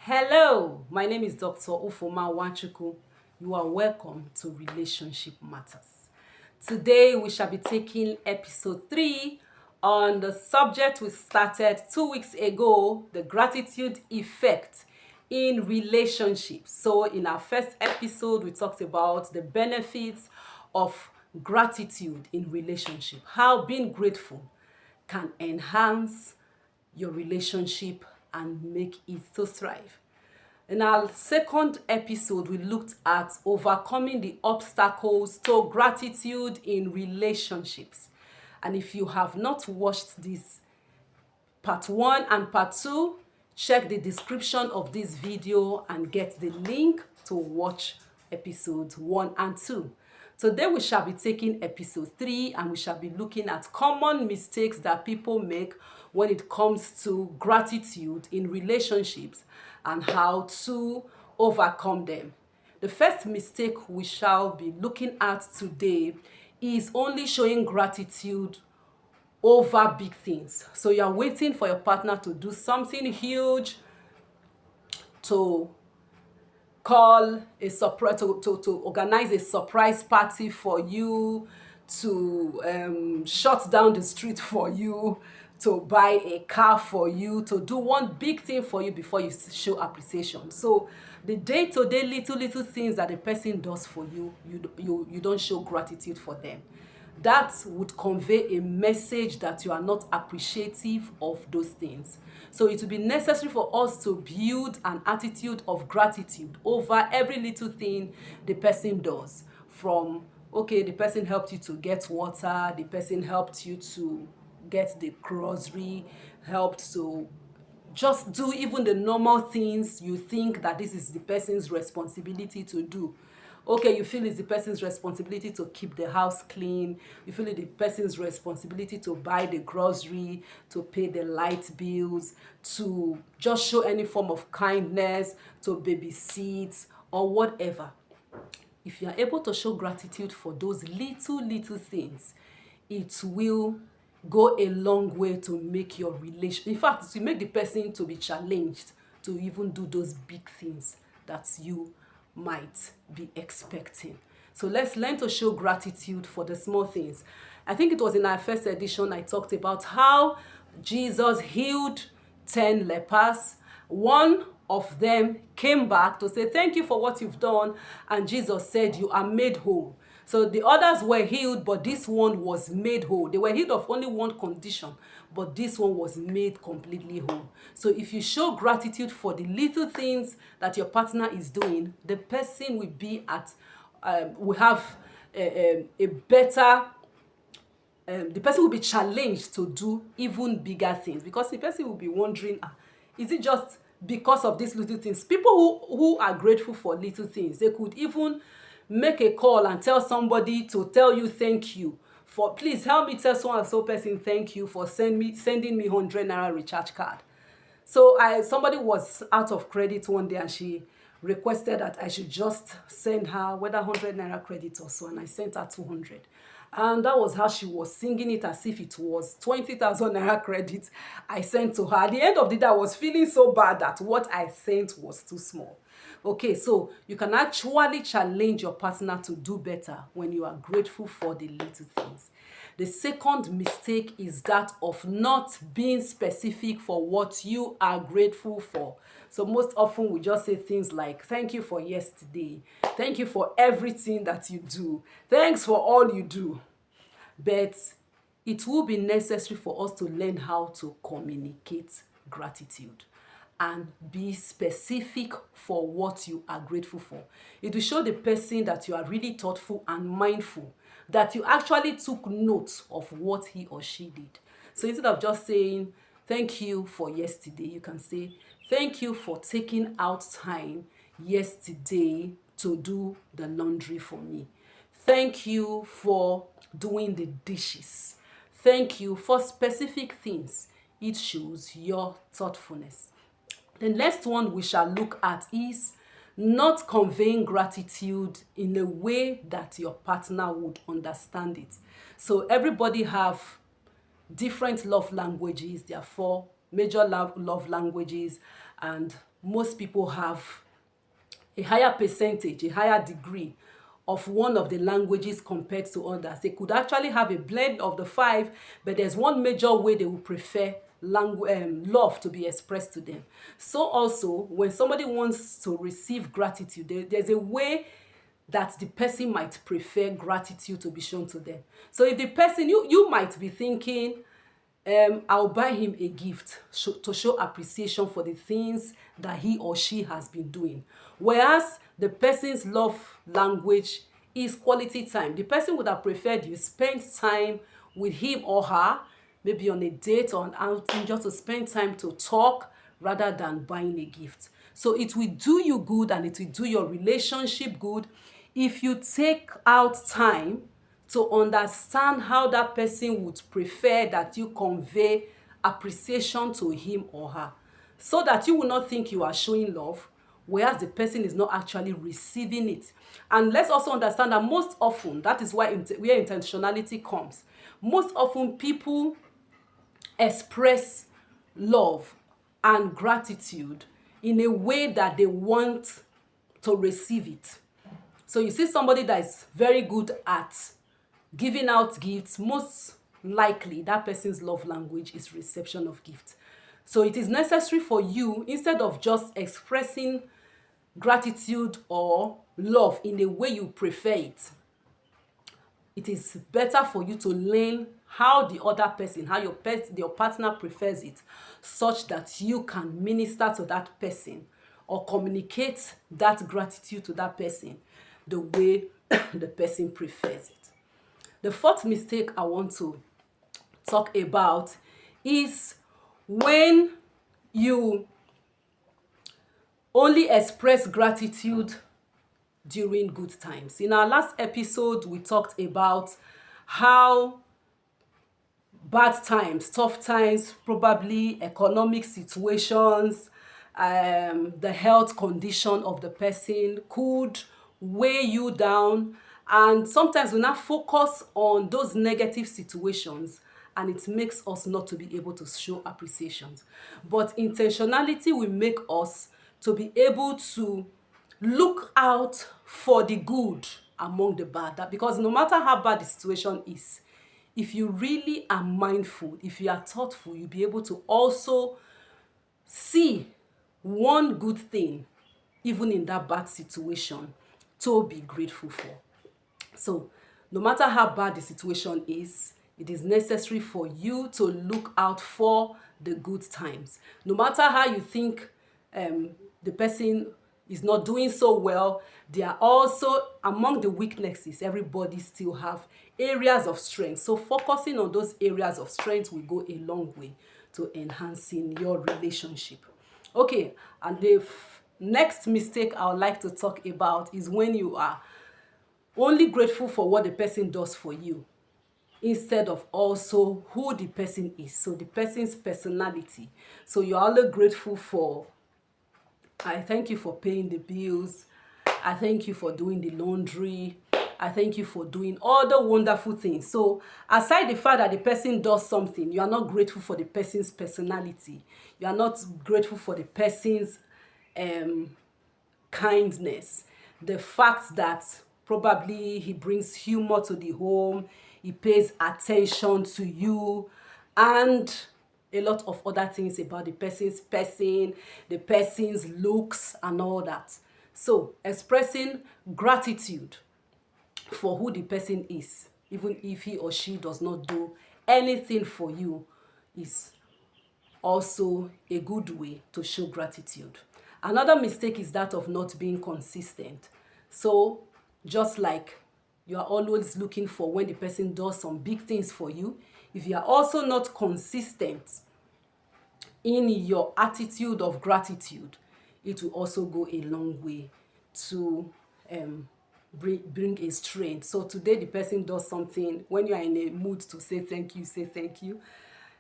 Hello, my name is Dr. Ufoma Wanchuku. You are welcome to Relationship Matters. Today we shall be taking episode 3 on the subject we started 2 weeks ago, the gratitude effect in relationships. So in our first episode, we talked about the benefits of gratitude in relationship, how being grateful can enhance your relationship and make it to thrive. In our second episode, we looked at overcoming the obstacles to gratitude in relationships. And if you have not watched this part 1 and part 2, check the description of this video and get the link to watch episode 1 and 2. Today we shall be taking episode 3 and we shall be looking at common mistakes that people make when it comes to gratitude in relationships and how to overcome them. The first mistake we shall be looking at today is only showing gratitude over big things. So you're waiting for your partner to do something huge, to call a surprise, to organize a surprise party for you, to shut down the street for you, to buy a car for you, to do one big thing for you before you show appreciation. So the day-to-day little things that the person does for you, you don't show gratitude for them. That would convey a message that you are not appreciative of those things. So it will be necessary for us to build an attitude of gratitude over every little thing the person does. From, okay, the person helped you to get water, the person helped you to get the grocery, helped to just do even the normal things you think that this is the person's responsibility to do. Okay, you feel it's the person's responsibility to keep the house clean. You feel it's the person's responsibility to buy the grocery, to pay the light bills, to just show any form of kindness, to babysit or whatever. If you are able to show gratitude for those little things, it will go a long way to make your relation, in fact, to make the person to be challenged to even do those big things that you might be expecting. So let's learn to show gratitude for the small things. I think it was in our first edition I talked about how Jesus healed 10 lepers. One of them came back to say, thank you for what you've done. And Jesus said, you are made whole. So the others were healed, but this one was made whole. They were healed of only one condition, but this one was made completely whole. So if you show gratitude for the little things that your partner is doing, the person will be at, will have a better, the person will be challenged to do even bigger things, because the person will be wondering, is it just because of these little things? People who are grateful for little things, they could even make a call and tell somebody to tell you thank you for, please help me tell so and so person thank you for sending me 100 naira recharge card. So somebody was out of credit one day and she requested that I should just send her whether 100 naira credit or so, and I sent her 200. And that was how she was singing it as if it was 20,000 naira credit I sent to her. At the end of the day, I was feeling so bad that what I sent was too small. Okay, so you can actually challenge your partner to do better when you are grateful for the little things. The second mistake is that of not being specific for what you are grateful for. So most often we just say things like, thank you for yesterday. Thank you for everything that you do. Thanks for all you do. But it will be necessary for us to learn how to communicate gratitude and be specific for what you are grateful for. It will show the person that you are really thoughtful and mindful, that you actually took note of what he or she did. So instead of just saying, thank you for yesterday, you can say, thank you for taking out time yesterday to do the laundry for me. Thank you for doing the dishes. Thank you for specific things. It shows your thoughtfulness. The next one we shall look at is not conveying gratitude in a way that your partner would understand it. So everybody have different love languages. There are 4 major love languages, and most people have a higher percentage, a higher degree of one of the languages compared to others. They could actually have a blend of the five, but there's one major way they would prefer love to be expressed to them. So also, when somebody wants to receive gratitude, there's a way that the person might prefer gratitude to be shown to them. So if the person, you might be thinking, I'll buy him a gift to show appreciation for the things that he or she has been doing. Whereas the person's love language is quality time. The person would have preferred you spend time with him or her, maybe on a date or an outing, just to spend time to talk rather than buying a gift. So it will do you good and it will do your relationship good if you take out time to understand how that person would prefer that you convey appreciation to him or her, so that you will not think you are showing love whereas the person is not actually receiving it. And let's also understand that most often, that is where intentionality comes. Most often people express love and gratitude in a way that they want to receive it. So you see somebody that is very good at giving out gifts, most likely that person's love language is reception of gifts. So it is necessary for you, instead of just expressing gratitude or love in the way you prefer it, it is better for you to learn how the other person, how your partner prefers it, such that you can minister to that person or communicate that gratitude to that person the way the person prefers it. The fourth mistake I want to talk about is when you only express gratitude during good times. In our last episode, we talked about how bad times, tough times, probably economic situations, the health condition of the person could weigh you down. And sometimes we now focus on those negative situations and it makes us not to be able to show appreciation. But intentionality will make us to be able to look out for the good among the bad. Because no matter how bad the situation is, if you really are mindful, if you are thoughtful, you'll be able to also see one good thing, even in that bad situation, to be grateful for. So, no matter how bad the situation is, it is necessary for you to look out for the good times. No matter how you think the person is not doing so well, there are also, among the weaknesses, everybody still have areas of strength. So focusing on those areas of strength will go a long way to enhancing your relationship. Okay, and the next mistake I would like to talk about is when you are only grateful for what the person does for you instead of also who the person is, so the person's personality. So you're only grateful for, I thank you for paying the bills, I thank you for doing the laundry, I thank you for doing all the wonderful things. So aside the fact that the person does something, you are not grateful for the person's personality, you are not grateful for the person's kindness, the fact that probably he brings humor to the home, he pays attention to you, and a lot of other things about the person's person, the person's looks, and all that. So expressing gratitude for who the person is, even if he or she does not do anything for you, is also a good way to show gratitude. Another mistake is that of not being consistent. So just like you are always looking for when the person does some big things for you, if you are also not consistent in your attitude of gratitude, it will also go a long way to bring a strain. So today the person does something, when you are in a mood to say thank you, say thank you.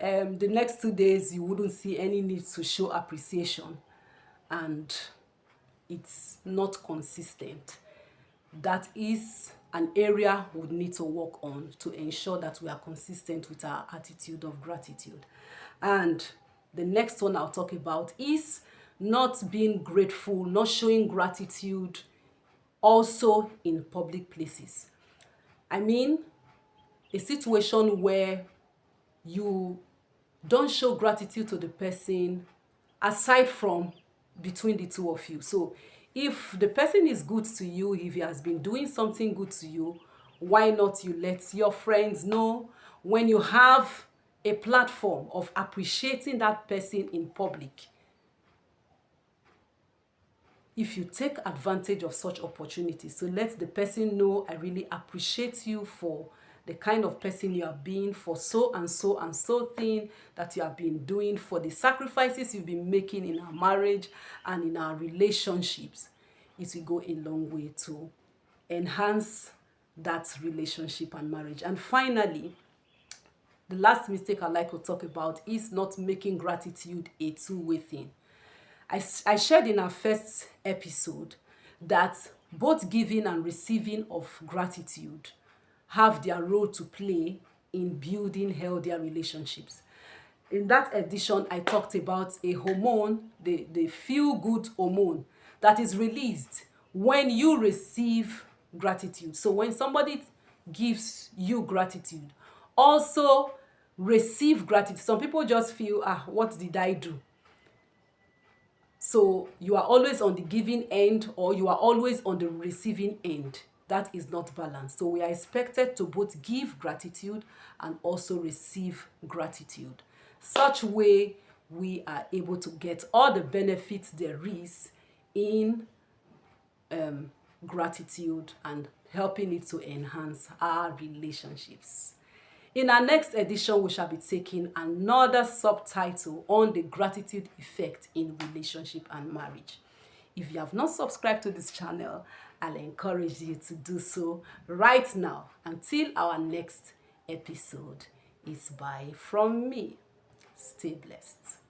The next 2 days you wouldn't see any need to show appreciation, and it's not consistent. That is an area we need to work on to ensure that we are consistent with our attitude of gratitude. And The next one I'll talk about is not being grateful, not showing gratitude also in public places. I mean, a situation where you don't show gratitude to the person aside from between the two of you. So if the person is good to you, if he has been doing something good to you, why not you let your friends know? When you have a platform of appreciating that person in public, if you take advantage of such opportunities, so let the person know, I really appreciate you for the kind of person you have been, for so and so and so thing that you have been doing, for the sacrifices you've been making in our marriage and in our relationships. It will go a long way to enhance that relationship and marriage. And finally, the last mistake I like to talk about is not making gratitude a two-way thing. I shared in our first episode that both giving and receiving of gratitude have their role to play in building healthier relationships. In that edition, I talked about a hormone, the feel-good hormone, that is released when you receive gratitude. So when somebody gives you gratitude, also receive gratitude. Some people just feel, what did I do? So you are always on the giving end or you are always on the receiving end. That is not balanced. So we are expected to both give gratitude and also receive gratitude. Such way we are able to get all the benefits there is in gratitude and helping it to enhance our relationships. In our next edition, we shall be taking another subtitle on the gratitude effect in relationship and marriage. If you have not subscribed to this channel, I'll encourage you to do so right now. Until our next episode is bye from me. Stay blessed.